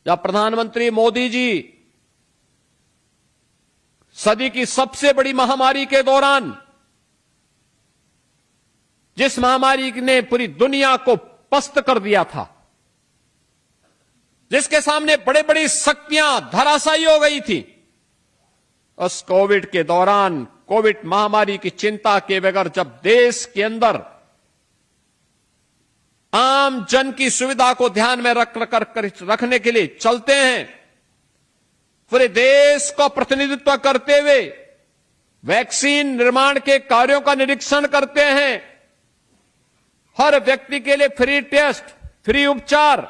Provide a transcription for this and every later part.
जब प्रधानमंत्री मोदी जी सदी की सबसे बड़ी महामारी के दौरान, जिस महामारी ने पूरी दुनिया को पस्त कर दिया था, जिसके सामने बड़ी बड़ी शक्तियां धराशायी हो गई थी, उस कोविड के दौरान कोविड महामारी की चिंता के बगैर जब देश के अंदर आम जन की सुविधा को ध्यान में रखने के लिए चलते हैं, पूरे देश का प्रतिनिधित्व करते हुए वैक्सीन निर्माण के कार्यों का निरीक्षण करते हैं, हर व्यक्ति के लिए फ्री टेस्ट, फ्री उपचार,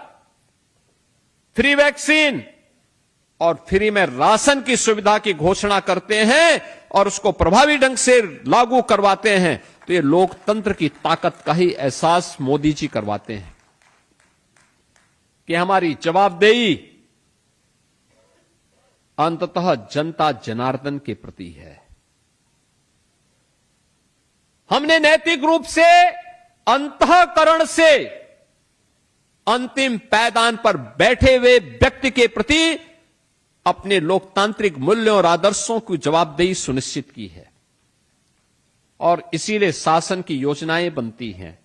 फ्री वैक्सीन और फ्री में राशन की सुविधा की घोषणा करते हैं और उसको प्रभावी ढंग से लागू करवाते हैं, तो ये लोकतंत्र की ताकत का ही एहसास मोदी जी करवाते हैं कि हमारी जवाबदेही अंततः जनता जनार्दन के प्रति है। हमने नैतिक रूप से, अंतःकरण से अंतिम पायदान पर बैठे हुए व्यक्ति के प्रति अपने लोकतांत्रिक मूल्यों और आदर्शों की जवाबदेही सुनिश्चित की है और इसीलिए शासन की योजनाएं बनती हैं।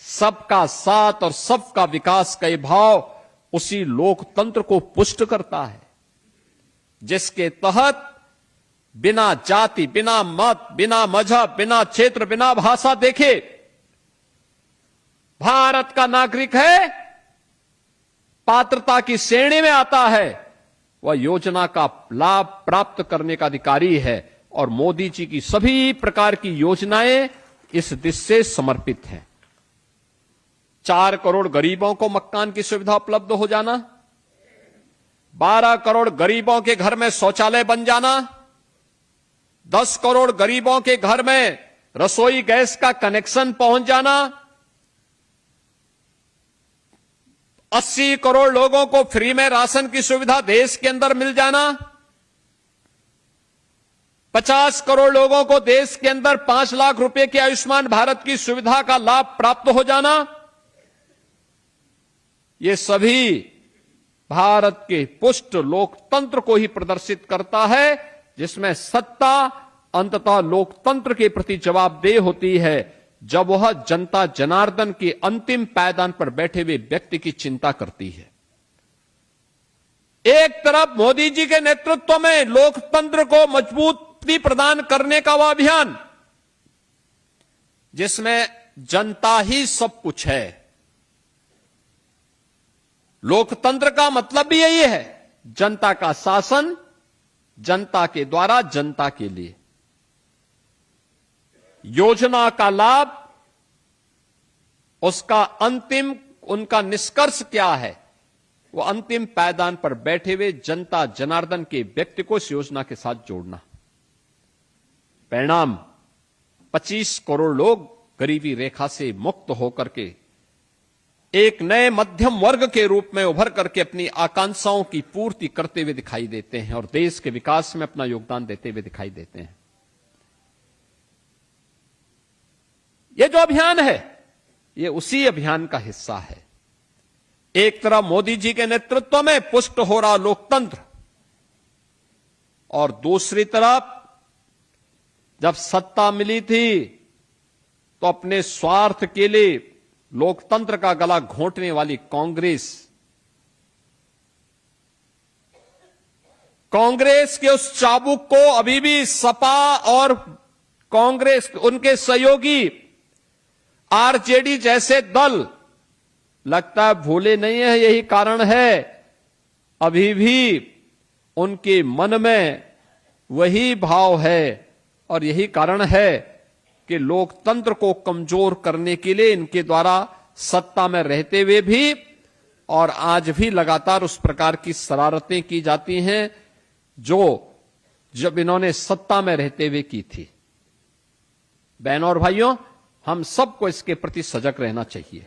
सबका साथ और सबका विकास का भाव उसी लोकतंत्र को पुष्ट करता है, जिसके तहत बिना जाति, बिना मत, बिना मजहब, बिना क्षेत्र, बिना भाषा देखे भारत का नागरिक है, पात्रता की श्रेणी में आता है, वह योजना का लाभ प्राप्त करने का अधिकारी है और मोदी जी की सभी प्रकार की योजनाएं इस दिशा से समर्पित हैं। 4 करोड़ गरीबों को मकान की सुविधा उपलब्ध हो जाना, 12 करोड़ गरीबों के घर में शौचालय बन जाना, 10 करोड़ गरीबों के घर में रसोई गैस का कनेक्शन पहुंच जाना, 80 करोड़ लोगों को फ्री में राशन की सुविधा देश के अंदर मिल जाना, 50 करोड़ लोगों को देश के अंदर 5 लाख रुपए की आयुष्मान भारत की सुविधा का लाभ प्राप्त हो जाना, ये सभी भारत के पुष्ट लोकतंत्र को ही प्रदर्शित करता है, जिसमें सत्ता अंततः लोकतंत्र के प्रति जवाबदेह होती है जब वह जनता जनार्दन के अंतिम पायदान पर बैठे हुए व्यक्ति की चिंता करती है। एक तरफ मोदी जी के नेतृत्व में लोकतंत्र को मजबूती प्रदान करने का वह अभियान, जिसमें जनता ही सब कुछ है। लोकतंत्र का मतलब भी यही है, जनता का शासन, जनता के द्वारा जनता के लिए। योजना का लाभ, उसका अंतिम, उनका निष्कर्ष क्या है, वो अंतिम पायदान पर बैठे हुए जनता जनार्दन के व्यक्ति को इस योजना के साथ जोड़ना। परिणाम 25 करोड़ लोग गरीबी रेखा से मुक्त होकर के एक नए मध्यम वर्ग के रूप में उभर करके अपनी आकांक्षाओं की पूर्ति करते हुए दिखाई देते हैं और देश के विकास में अपना योगदान देते हुए दिखाई देते हैं। यह जो अभियान है, ये उसी अभियान का हिस्सा है। एक तरफ मोदी जी के नेतृत्व में पुष्ट हो रहा लोकतंत्र और दूसरी तरफ जब सत्ता मिली थी तो अपने स्वार्थ के लिए लोकतंत्र का गला घोंटने वाली कांग्रेस के उस चाबुक को अभी भी सपा और कांग्रेस, उनके सहयोगी आरजेडी जैसे दल लगता है भूले नहीं है। यही कारण है अभी भी उनके मन में वही भाव है और यही कारण है कि लोकतंत्र को कमजोर करने के लिए इनके द्वारा सत्ता में रहते हुए भी और आज भी लगातार उस प्रकार की शरारतें की जाती हैं जो जब इन्होंने सत्ता में रहते हुए की थी। बहनों और भाइयों, हम सबको इसके प्रति सजग रहना चाहिए।